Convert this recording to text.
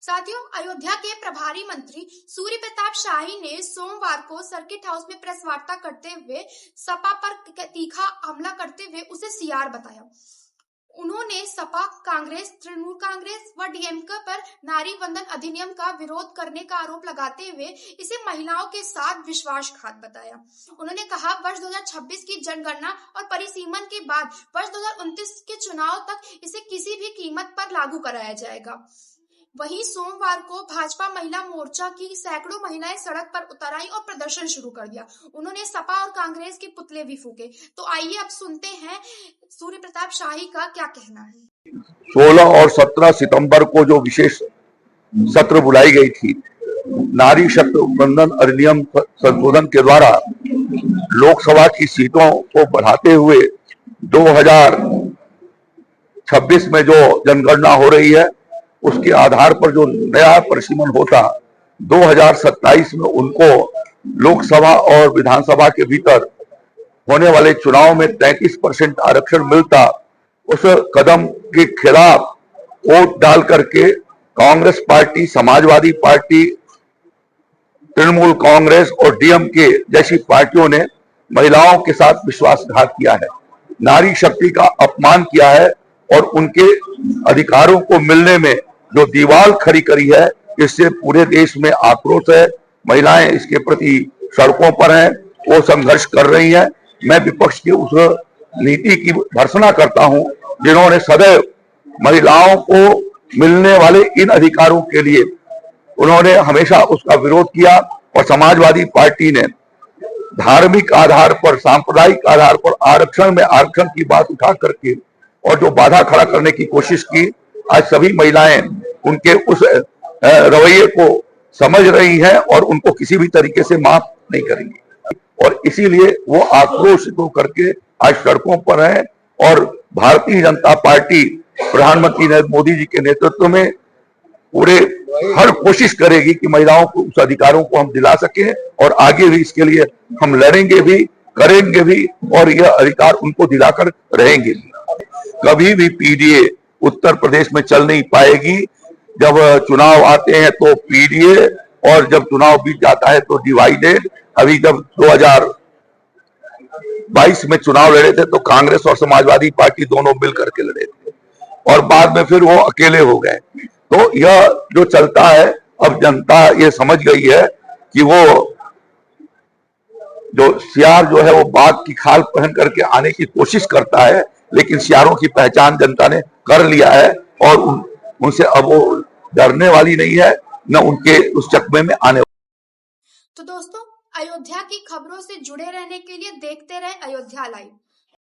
साथियों, अयोध्या के प्रभारी मंत्री सूर्य प्रताप शाही ने सोमवार को सर्किट हाउस में प्रेस वार्ता करते हुए सपा पर तीखा हमला करते हुए उसे सीआर बताया। उन्होंने सपा, कांग्रेस, तृणमूल कांग्रेस व डीएमके पर नारी वंदन अधिनियम का विरोध करने का आरोप लगाते हुए इसे महिलाओं के साथ विश्वासघात बताया। उन्होंने कहा, वर्ष 2026 की जनगणना और परिसीमन के बाद वर्ष 2029 के चुनाव तक इसे किसी भी कीमत पर लागू कराया जाएगा। वहीं सोमवार को भाजपा महिला मोर्चा की सैकड़ों महिलाएं सड़क पर उतर आई और प्रदर्शन शुरू कर दिया। उन्होंने सपा और कांग्रेस के पुतले भी फूके। तो आइए अब सुनते हैं सूर्य प्रताप शाही का क्या कहना है। 16 और 17 सितंबर को जो विशेष सत्र बुलाई गई थी, नारी शक्ति वंदन अधिनियम संशोधन के द्वारा लोकसभा की सीटों को बढ़ाते हुए 2026 में जो जनगणना हो रही है उसके आधार पर जो नया परिसीमन होता 2027 में उनको लोकसभा और विधानसभा के भीतर होने वाले चुनाव में 33% आरक्षण मिलता, उस कदम के खिलाफ वोट डाल करके कांग्रेस पार्टी, समाजवादी पार्टी, तृणमूल कांग्रेस और डीएमके जैसी पार्टियों ने महिलाओं के साथ विश्वासघात किया है, नारी शक्ति का अपमान किया है और उनके अधिकारों को मिलने में जो दीवार खड़ी करी है, इससे पूरे देश में आक्रोश है। महिलाएं इसके प्रति सड़कों पर हैं, वो संघर्ष कर रही हैं। मैं विपक्ष की उस नीति की भर्त्सना करता हूं जिन्होंने सदैव महिलाओं को मिलने वाले इन अधिकारों के लिए उन्होंने हमेशा उसका विरोध किया और समाजवादी पार्टी ने धार्मिक आधार पर, सांप्रदायिक आधार पर आरक्षण की बात उठा करके और जो बाधा खड़ा करने की कोशिश की। आज सभी महिलाएं उनके उस रवैये को समझ रही हैं और उनको किसी भी तरीके से माफ नहीं करेंगी और इसीलिए वो आक्रोशित होकर के आज सड़कों पर हैं और भारतीय जनता पार्टी प्रधानमंत्री नरेंद्र मोदी जी के नेतृत्व में पूरे हर कोशिश करेगी कि महिलाओं को उस अधिकारों को हम दिला सकें और आगे भी इसके लिए हम लड़ेंगे भी, करेंगे भी और यह अधिकार उनको दिलाकर रहेंगे भी। कभी भी पीडीए उत्तर प्रदेश में चल नहीं पाएगी। जब चुनाव आते हैं तो पीडीए और जब चुनाव बीत जाता है तो डिवाइडेड। अभी जब 2022 में चुनाव लड़े थे तो कांग्रेस और समाजवादी पार्टी दोनों मिल करके लड़े थे और बाद में फिर वो अकेले हो गए। तो यह जो चलता है, अब जनता ये समझ गई है कि वो जो सियार जो है वो बाघ की खाल पहन करके आने की कोशिश करता है, लेकिन सियारों की पहचान जनता ने कर लिया है और उनसे अब वो डरने वाली नहीं है, न उनके उस चकमे में आने। तो दोस्तों, अयोध्या की खबरों से जुड़े रहने के लिए देखते रहे अयोध्या लाइव।